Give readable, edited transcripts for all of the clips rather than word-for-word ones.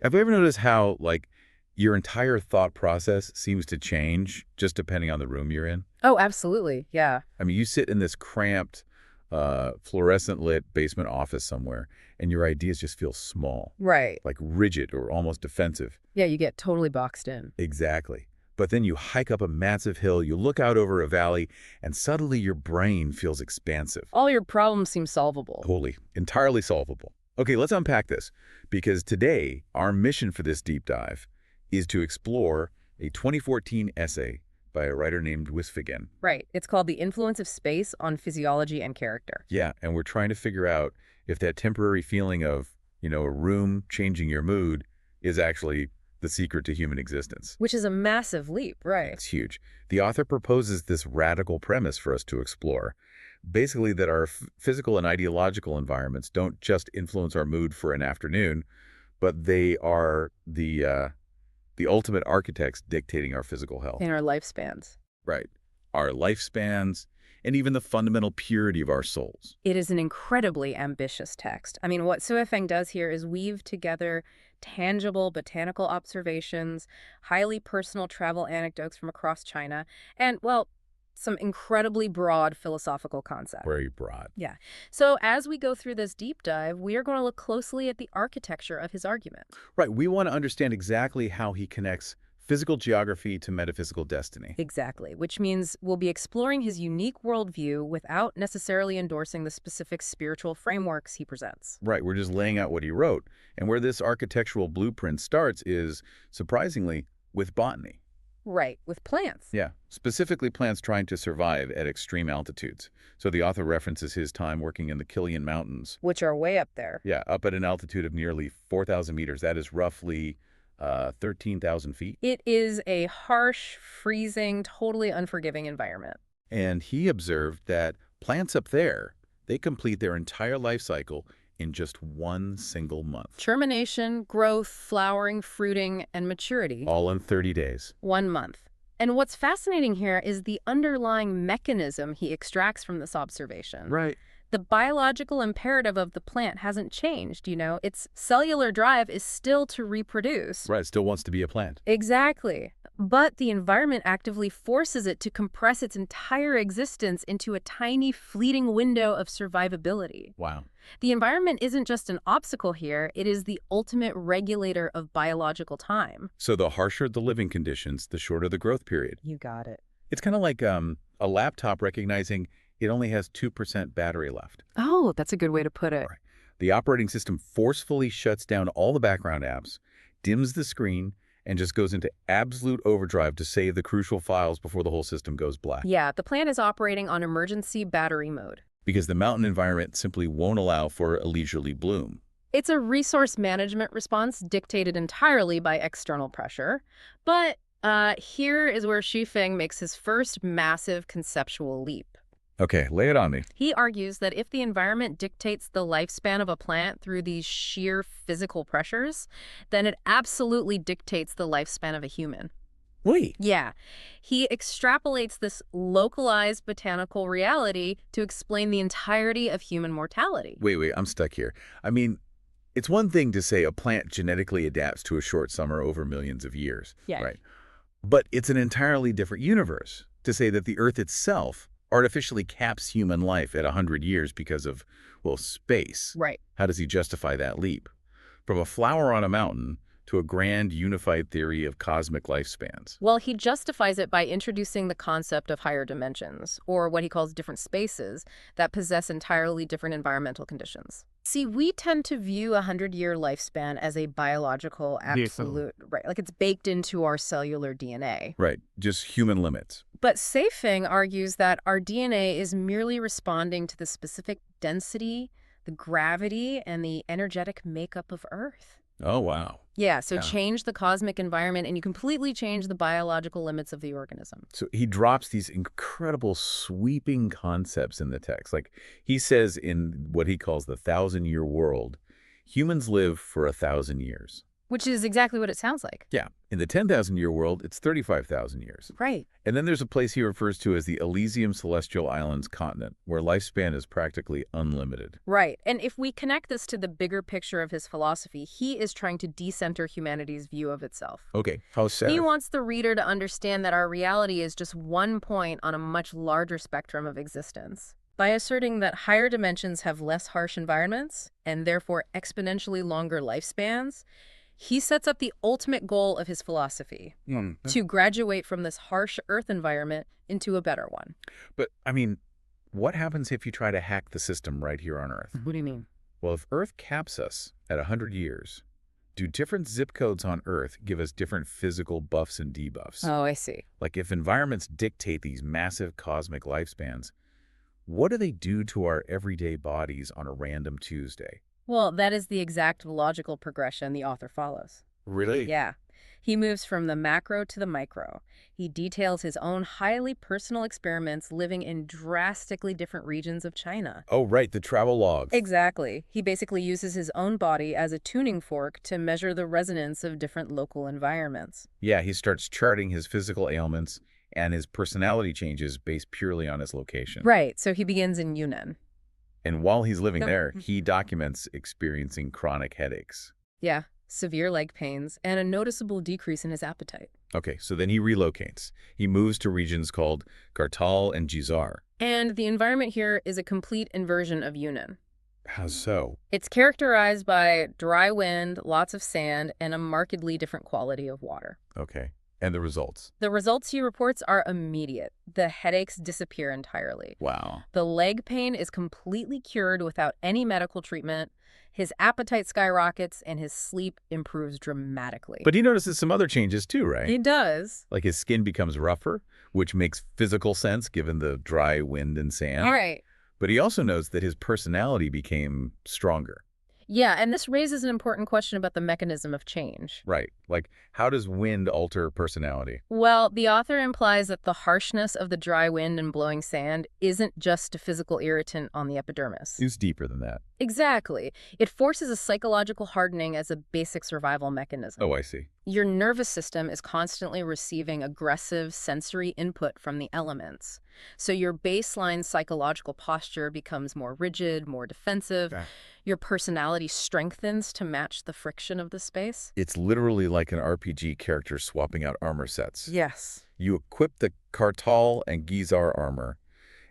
Have you ever noticed how, like, your entire thought process seems to change just depending on the room you're in? Oh, absolutely. Yeah. I mean, you sit in this cramped, fluorescent lit basement office somewhere, and your ideas just feel small, Right. like rigid or almost defensive. Yeah, you get totally boxed in. Exactly. But then you hike up a massive hill, you look out over a valley, and suddenly your brain feels expansive. All your problems seem solvable. Totally, entirely solvable. Okay, let's unpack this, because today, our mission for this deep dive is to explore a 2014 essay by a writer named Wisfigen. Right. It's called The Influence of Space on Physiology and Character. Yeah, and we're trying to figure out if that temporary feeling of, a room changing your mood is actually the secret to human existence. Which is a massive leap, right? It's huge. The author proposes this radical premise for us to explore. Basically that our physical and ideological environments don't just influence our mood for an afternoon, but they are the ultimate architects dictating our physical health. In our lifespans. Right. Our lifespans, and even the fundamental purity of our souls. It is an incredibly ambitious text. I mean, what Suifeng does here is weave together tangible botanical observations, highly personal travel anecdotes from across China, and, well, some incredibly broad philosophical concepts. Very broad. Yeah. So as we go through this deep dive, we are going to look closely at the architecture of his argument. Right. We want to understand exactly how he connects physical geography to metaphysical destiny. Exactly, which means we'll be exploring his unique worldview without necessarily endorsing the specific spiritual frameworks he presents. Right. We're just laying out what he wrote. And where this architectural blueprint starts is, surprisingly, with botany. Right, with plants. Yeah, specifically plants trying to survive at extreme altitudes. So the author references his time working in the Kilian Mountains. Which are way up there. Yeah, up at an altitude of nearly 4,000 meters. That is roughly 13,000 feet. It is a harsh, freezing, totally unforgiving environment. And he observed that plants up there, they complete their entire life cycle in just one single month. Germination, growth, flowering, fruiting, and maturity. All in 30 days. 1 month. And what's fascinating here is the underlying mechanism he extracts from this observation. Right. The biological imperative of the plant hasn't changed, Its cellular drive is still to reproduce. Right, it still wants to be a plant. Exactly. But the environment actively forces it to compress its entire existence into a tiny, fleeting window of survivability. Wow. The environment isn't just an obstacle here, it is the ultimate regulator of biological time. So the harsher the living conditions, the shorter the growth period. You got it. It's kind of like a laptop recognizing it only has 2% battery left. Oh, that's a good way to put it. Right. The operating system forcefully shuts down all the background apps, dims the screen, and just goes into absolute overdrive to save the crucial files before the whole system goes black. Yeah, the plant is operating on emergency battery mode. Because the mountain environment simply won't allow for a leisurely bloom. It's a resource management response dictated entirely by external pressure. But here is where Xufeng makes his first massive conceptual leap. Okay, lay it on me. He argues that if the environment dictates the lifespan of a plant through these sheer physical pressures, then it absolutely dictates the lifespan of a human. Wait. Yeah. He extrapolates this localized botanical reality to explain the entirety of human mortality. Wait, I'm stuck here. I mean, it's one thing to say a plant genetically adapts to a short summer over millions of years. Yeah. Right. But it's an entirely different universe to say that the Earth itself artificially caps human life at 100 years because of, well, space. Right. How does he justify that leap? From a flower on a mountain to a grand unified theory of cosmic lifespans. Well, he justifies it by introducing the concept of higher dimensions, or what he calls different spaces, that possess entirely different environmental conditions. See, we tend to view a 100-year lifespan as a biological absolute, right? Like it's baked into our cellular DNA. Right, just human limits. But Seifeng argues that our DNA is merely responding to the specific density, the gravity, and the energetic makeup of Earth. Oh, wow. Yeah, so change the cosmic environment and you completely change the biological limits of the organism. So he drops these incredible sweeping concepts in the text. Like he says in what he calls the 1,000-year world, humans live for 1,000 years. Which is exactly what it sounds like. Yeah. In the 10,000-year world, it's 35,000 years. Right. And then there's a place he refers to as the Elysium Celestial Islands continent, where lifespan is practically unlimited. Right. And if we connect this to the bigger picture of his philosophy, he is trying to decenter humanity's view of itself. Okay, how sad. He wants the reader to understand that our reality is just one point on a much larger spectrum of existence. By asserting that higher dimensions have less harsh environments and therefore exponentially longer lifespans, he sets up the ultimate goal of his philosophy, to graduate from this harsh Earth environment into a better one. But, I mean, what happens if you try to hack the system right here on Earth? What do you mean? Well, if Earth caps us at 100 years, do different zip codes on Earth give us different physical buffs and debuffs? Oh, I see. Like if environments dictate these massive cosmic lifespans, what do they do to our everyday bodies on a random Tuesday? Well, that is the exact logical progression the author follows. Really? Yeah. He moves from the macro to the micro. He details his own highly personal experiments living in drastically different regions of China. Oh, right, the travel logs. Exactly. He basically uses his own body as a tuning fork to measure the resonance of different local environments. Yeah, he starts charting his physical ailments and his personality changes based purely on his location. Right, so he begins in Yunnan. And while he's living Yep. there, he documents experiencing chronic headaches. Yeah, severe leg pains and a noticeable decrease in his appetite. Okay, so then he relocates. He moves to regions called Kartal and Jizar. And the environment here is a complete inversion of Yunnan. How so? It's characterized by dry wind, lots of sand, and a markedly different quality of water. Okay, and the results? The results he reports are immediate. The headaches disappear entirely. Wow. The leg pain is completely cured without any medical treatment. His appetite skyrockets and his sleep improves dramatically. But he notices some other changes too, right? He does. Like his skin becomes rougher, which makes physical sense given the dry wind and sand. All right. But he also notes that his personality became stronger. Yeah, and this raises an important question about the mechanism of change. Right. Like, how does wind alter personality? Well, the author implies that the harshness of the dry wind and blowing sand isn't just a physical irritant on the epidermis. It's deeper than that. Exactly. It forces a psychological hardening as a basic survival mechanism. Oh, I see. Your nervous system is constantly receiving aggressive sensory input from the elements. So your baseline psychological posture becomes more rigid, more defensive. Okay. Your personality strengthens to match the friction of the space. It's literally like an RPG character swapping out armor sets. Yes. You equip the Kartal and Gizar armor,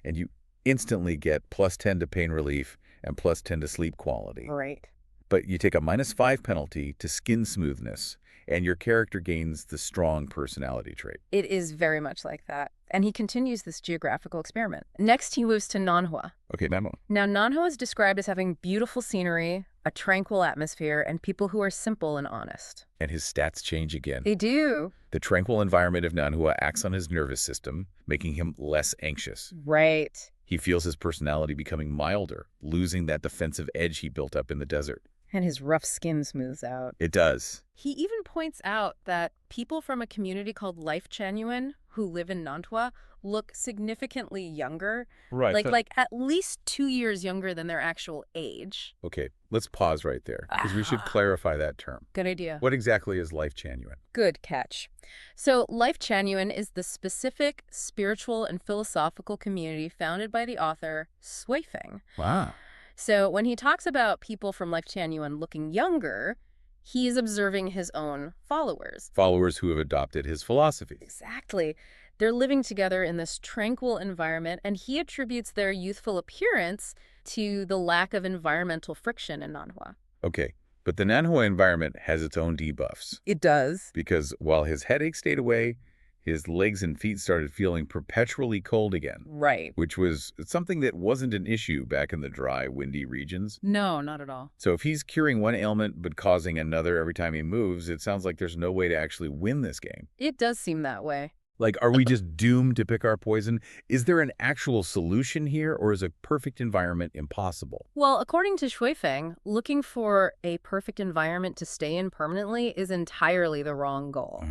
and you instantly get +10 to pain relief and +10 to sleep quality. Right. But you take a -5 penalty to skin smoothness, and your character gains the strong personality trait. It is very much like that. And he continues this geographical experiment. Next, he moves to Nanhua. Okay, Memo. Now, Nanhua is described as having beautiful scenery, a tranquil atmosphere, and people who are simple and honest. And his stats change again. They do. The tranquil environment of Nanhua acts on his nervous system, making him less anxious. Right. He feels his personality becoming milder, losing that defensive edge he built up in the desert. And his rough skin smooths out. It does. He even points out that people from a community called Lifechanyuan who live in Nanhua look significantly younger. Right. Like at least 2 years younger than their actual age. Okay, let's pause right there, because we should clarify that term. Good idea. What exactly is Lifechanyuan? Good catch. So Lifechanyuan is the specific spiritual and philosophical community founded by the author Suifeng. Wow. So when he talks about people from Lifechanyuan looking younger, he is observing his own followers. Followers who have adopted his philosophy. Exactly. They're living together in this tranquil environment, and he attributes their youthful appearance to the lack of environmental friction in Nanhua. Okay, but the Nanhua environment has its own debuffs. It does. Because while his headache stayed away, his legs and feet started feeling perpetually cold again. Right. Which was something that wasn't an issue back in the dry, windy regions. No, not at all. So if he's curing one ailment but causing another every time he moves, it sounds like there's no way to actually win this game. It does seem that way. Like, are we just doomed to pick our poison? Is there an actual solution here, or is a perfect environment impossible? Well, according to Shuifeng, looking for a perfect environment to stay in permanently is entirely the wrong goal.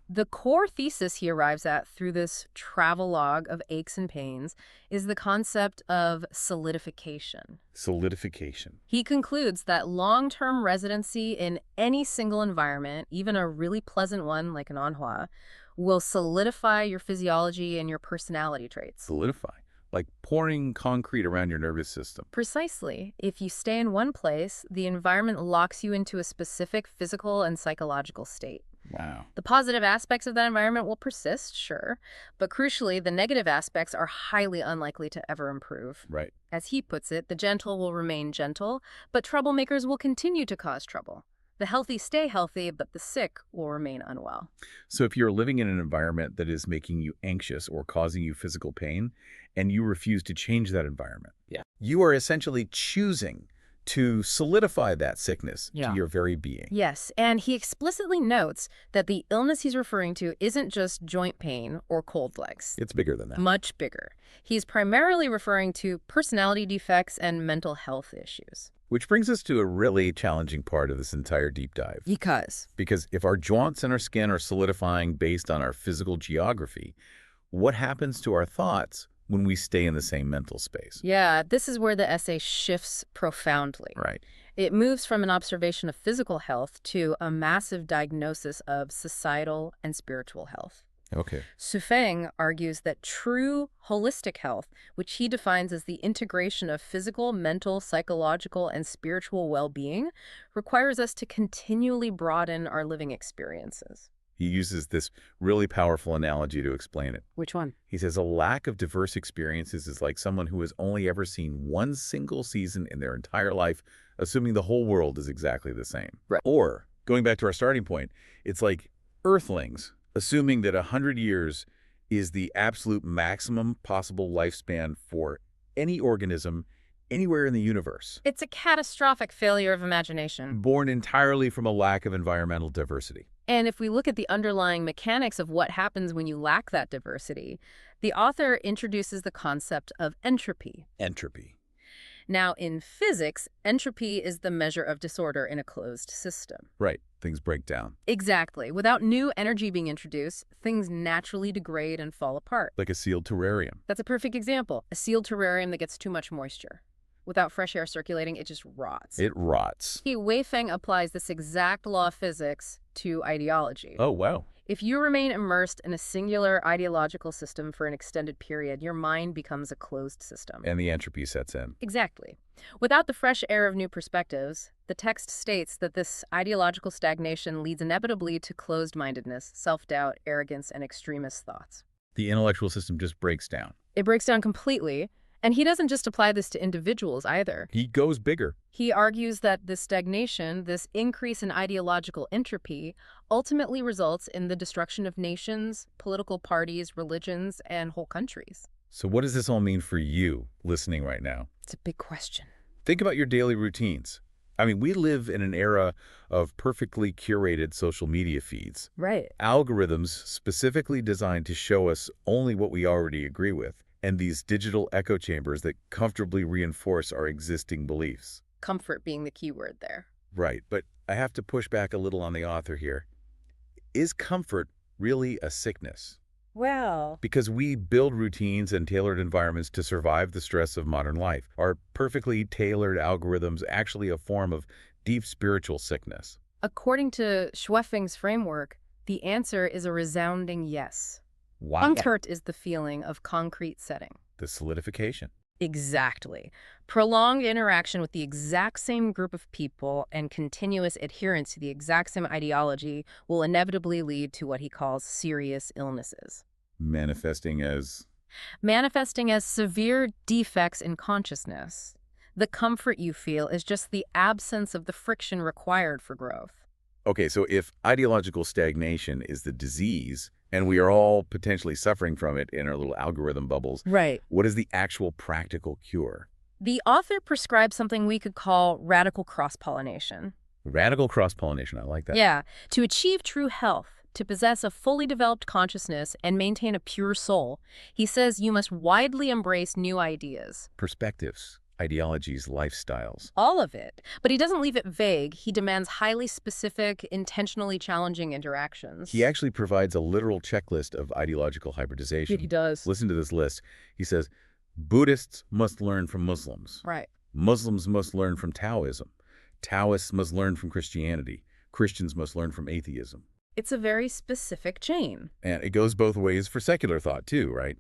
The core thesis he arrives at through this travelogue of aches and pains is the concept of solidification. Solidification. He concludes that long-term residency in any single environment, even a really pleasant one like an Anhua, will solidify your physiology and your personality traits. Solidify. Like pouring concrete around your nervous system. Precisely. If you stay in one place, the environment locks you into a specific physical and psychological state. Wow. The positive aspects of that environment will persist, sure, but crucially, the negative aspects are highly unlikely to ever improve. Right. As he puts it, the gentle will remain gentle, but troublemakers will continue to cause trouble. The healthy stay healthy, but the sick will remain unwell. So if you're living in an environment that is making you anxious or causing you physical pain, and you refuse to change that environment, you are essentially choosing to solidify that sickness to your very being. Yes, and he explicitly notes that the illness he's referring to isn't just joint pain or cold legs. It's bigger than that. Much bigger. He's primarily referring to personality defects and mental health issues. Which brings us to a really challenging part of this entire deep dive. Because if our joints and our skin are solidifying based on our physical geography, what happens to our thoughts when we stay in the same mental space? Yeah, this is where the essay shifts profoundly. Right. It moves from an observation of physical health to a massive diagnosis of societal and spiritual health. Okay. Sufeng argues that true holistic health, which he defines as the integration of physical, mental, psychological, and spiritual well-being, requires us to continually broaden our living experiences. He uses this really powerful analogy to explain it. Which one? He says a lack of diverse experiences is like someone who has only ever seen one single season in their entire life, assuming the whole world is exactly the same. Right. Or, going back to our starting point, it's like Earthlings, assuming that 100 years is the absolute maximum possible lifespan for any organism anywhere in the universe. It's a catastrophic failure of imagination. Born entirely from a lack of environmental diversity. And if we look at the underlying mechanics of what happens when you lack that diversity, the author introduces the concept of entropy. Entropy. Now, in physics, entropy is the measure of disorder in a closed system. Right. Things break down. Exactly. Without new energy being introduced, things naturally degrade and fall apart. Like a sealed terrarium. That's a perfect example. A sealed terrarium that gets too much moisture. Without fresh air circulating, it just rots. It rots. Weifeng applies this exact law of physics to ideology. Oh, wow. If you remain immersed in a singular ideological system for an extended period, your mind becomes a closed system. And the entropy sets in. Exactly. Without the fresh air of new perspectives, the text states that this ideological stagnation leads inevitably to closed-mindedness, self-doubt, arrogance, and extremist thoughts. The intellectual system just breaks down. It breaks down completely. And he doesn't just apply this to individuals either. He goes bigger. He argues that this stagnation, this increase in ideological entropy, ultimately results in the destruction of nations, political parties, religions, and whole countries. So what does this all mean for you listening right now? It's a big question. Think about your daily routines. I mean, we live in an era of perfectly curated social media feeds. Right. Algorithms specifically designed to show us only what we already agree with. And these digital echo chambers that comfortably reinforce our existing beliefs. Comfort being the key word there. Right, but I have to push back a little on the author here. Is comfort really a sickness? Well, Because we build routines and tailored environments to survive the stress of modern life. Are perfectly tailored algorithms actually a form of deep spiritual sickness? according to Schweffing's framework, the answer is a resounding yes. Wow. Comfort is the feeling of concrete setting. The solidification. Exactly. Prolonged interaction with the exact same group of people and continuous adherence to the exact same ideology will inevitably lead to what he calls serious illnesses. Manifesting as Severe defects in consciousness. The comfort you feel is just the absence of the friction required for growth. Okay, so if ideological stagnation is the disease, and we are all potentially suffering from it in our little algorithm bubbles, Right. what is the actual practical cure? The author prescribes something we could call radical cross-pollination. Radical cross-pollination, I like that. Yeah. To achieve true health, to possess a fully developed consciousness and maintain a pure soul, he says you must widely embrace new ideas. Perspectives. ideologies, lifestyles. All of it. But he doesn't leave it vague. He demands highly specific, intentionally challenging interactions. He actually provides a literal checklist of ideological hybridization. He does. Listen to this list. He says, Buddhists must learn from Muslims. Right. Muslims must learn from Taoism. Taoists must learn from Christianity. Christians must learn from atheism. It's a very specific chain. And it goes both ways for secular thought, too, right?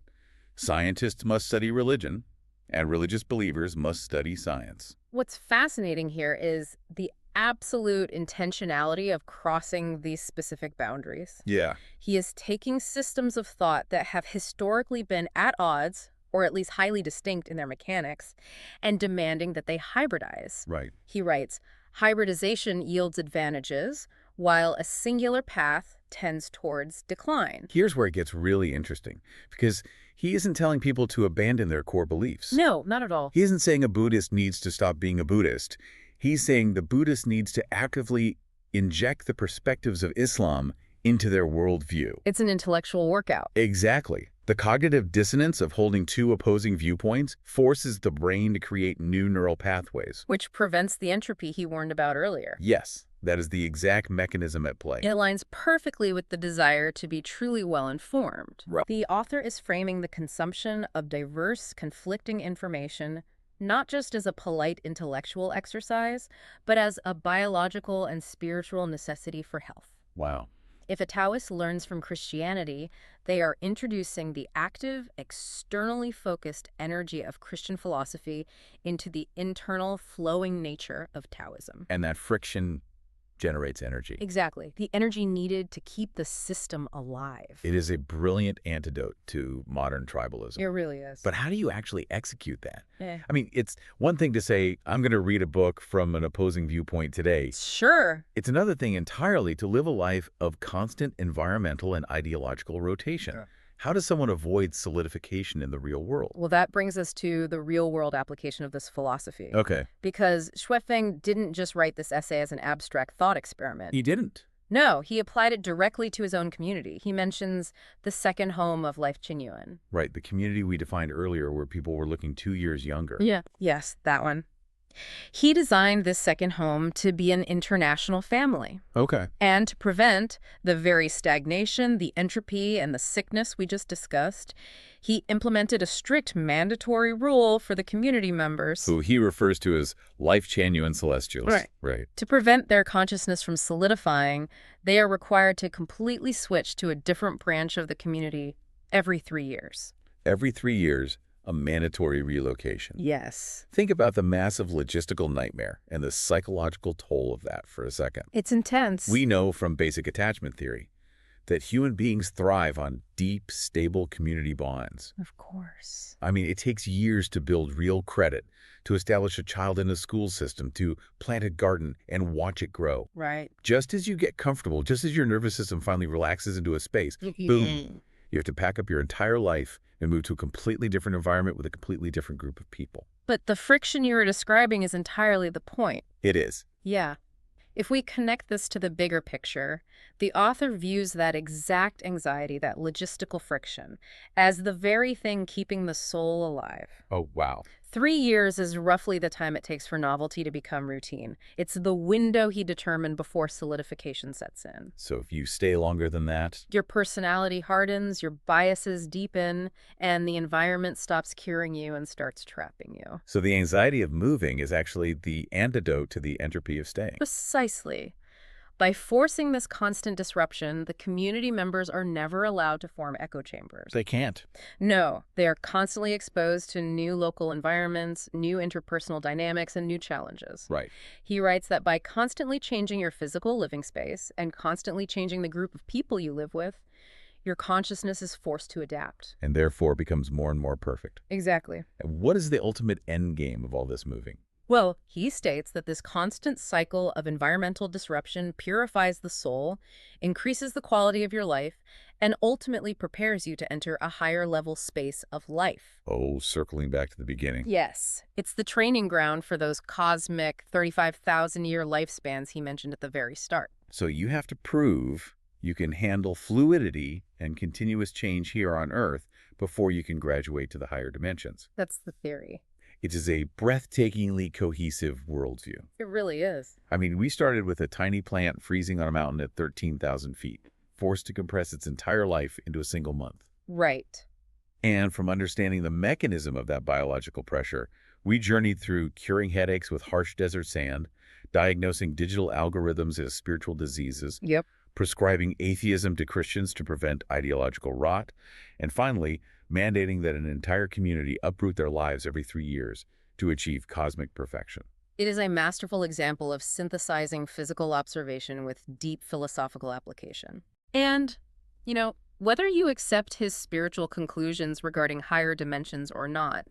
Scientists must study religion, and religious believers must study science. What's fascinating here is the absolute intentionality of crossing these specific boundaries. Yeah. He is taking systems of thought that have historically been at odds, or at least highly distinct in their mechanics, and demanding that they hybridize. Right. He writes, hybridization yields advantages, while a singular path tends towards decline. Here's where it gets really interesting, because he isn't telling people to abandon their core beliefs. No, not at all. He isn't saying a Buddhist needs to stop being a Buddhist. He's saying the Buddhist needs to actively inject the perspectives of Islam into their worldview. It's an intellectual workout. Exactly. The cognitive dissonance of holding two opposing viewpoints forces the brain to create new neural pathways. Which prevents the entropy he warned about earlier. Yes, that is the exact mechanism at play. It aligns perfectly with the desire to be truly well-informed. Right. The author is framing the consumption of diverse, conflicting information not just as a polite intellectual exercise, but as a biological and spiritual necessity for health. Wow. If a Taoist learns from Christianity, they are introducing the active, externally focused energy of Christian philosophy into the internal, flowing nature of Taoism. And that friction generates energy. Exactly. The energy needed to keep the system alive. It is a brilliant antidote to modern tribalism. It really is. But how do you actually execute that? Eh. I mean, it's one thing to say, I'm going to read a book from an opposing viewpoint today. Sure. It's another thing entirely to live a life of constant environmental and ideological rotation. Yeah. How does someone avoid solidification in the real world? Well, that brings us to the real-world application of this philosophy. Okay. Because Xuefeng didn't just write this essay as an abstract thought experiment. He didn't. No, he applied it directly to his own community. He mentions the second home of Lifechanyuan. Right, the community we defined earlier where people were looking 2 years younger. Yeah. Yes, that one. He designed this second home to be an international family. Okay. And to prevent the very stagnation, the entropy, and the sickness we just discussed, he implemented a strict mandatory rule for the community members. Who he refers to as Lifechanyuan celestials. Right. Right. To prevent their consciousness from solidifying, they are required to completely switch to a different branch of the community every 3 years. Every 3 years, a mandatory relocation. Yes. Think about the massive logistical nightmare and the psychological toll of that for a second. It's intense. We know from basic attachment theory that human beings thrive on deep, stable community bonds. Of course. I mean, it takes years to build real credit, to establish a child in a school system, to plant a garden and watch it grow. Right. Just as you get comfortable, just as your nervous system finally relaxes into a space, boom, you have to pack up your entire life and move to a completely different environment with a completely different group of people. But the friction you were describing is entirely the point. It is. Yeah. If we connect this to the bigger picture, the author views that exact anxiety, that logistical friction, as the very thing keeping the soul alive. Oh, wow. 3 years is roughly the time it takes for novelty to become routine. It's the window he determined before solidification sets in. So if you stay longer than that, Your personality hardens, your biases deepen, and the environment stops curing you and starts trapping you. so the anxiety of moving is actually the antidote to the entropy of staying. Precisely. By forcing this constant disruption, the community members are never allowed to form echo chambers. They can't. No, they are constantly exposed to new local environments, new interpersonal dynamics, and new challenges. Right. He writes that by constantly changing your physical living space and constantly changing the group of people you live with, your consciousness is forced to adapt. And therefore becomes more and more perfect. Exactly. And what is the ultimate end game of all this moving? Well, he states that this constant cycle of environmental disruption purifies the soul, increases the quality of your life, and ultimately prepares you to enter a higher level space of life. Oh, circling back to the beginning. Yes, it's the training ground for those cosmic 35,000-year lifespans he mentioned at the very start. So you have to prove you can handle fluidity and continuous change here on Earth before you can graduate to the higher dimensions. That's the theory. It is a breathtakingly cohesive worldview. It really is. I mean, we started with a tiny plant freezing on a mountain at 13,000 feet, forced to compress its entire life into a single month. Right. And from understanding the mechanism of that biological pressure, we journeyed through curing headaches with harsh desert sand, diagnosing digital algorithms as spiritual diseases, Yep. prescribing atheism to Christians to prevent ideological rot, and finally, mandating that an entire community uproot their lives every 3 years to achieve cosmic perfection. It is a masterful example of synthesizing physical observation with deep philosophical application. And, whether you accept his spiritual conclusions regarding higher dimensions or not,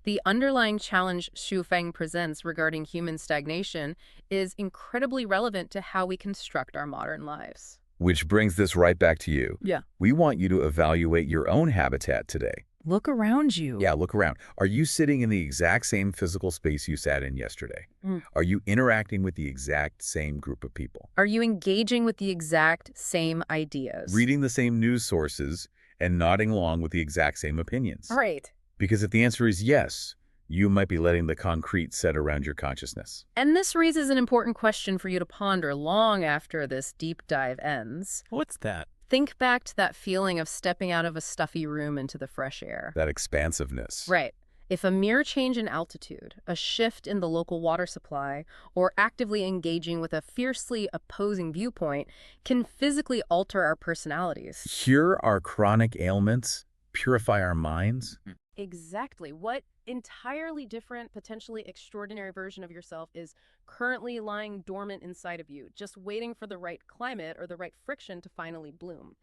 the underlying challenge Xu Feng presents regarding human stagnation is incredibly relevant to how we construct our modern lives. Which brings this right back to you. Yeah. We want you to evaluate your own habitat today. Look around you. Yeah, look around. Are you sitting in the exact same physical space you sat in yesterday? Mm. Are you interacting with the exact same group of people? Are you engaging with the exact same ideas? Reading the same news sources and nodding along with the exact same opinions? Right. Because if the answer is yes, you might be letting the concrete set around your consciousness. And this raises an important question for you to ponder long after this deep dive ends. What's that? Think back to that feeling of stepping out of a stuffy room into the fresh air. That expansiveness. Right. If a mere change in altitude, a shift in the local water supply, or actively engaging with a fiercely opposing viewpoint can physically alter our personalities. Cure our chronic ailments, purify our minds. Exactly. What entirely different, potentially extraordinary version of yourself is currently lying dormant inside of you, just waiting for the right climate or the right friction to finally bloom?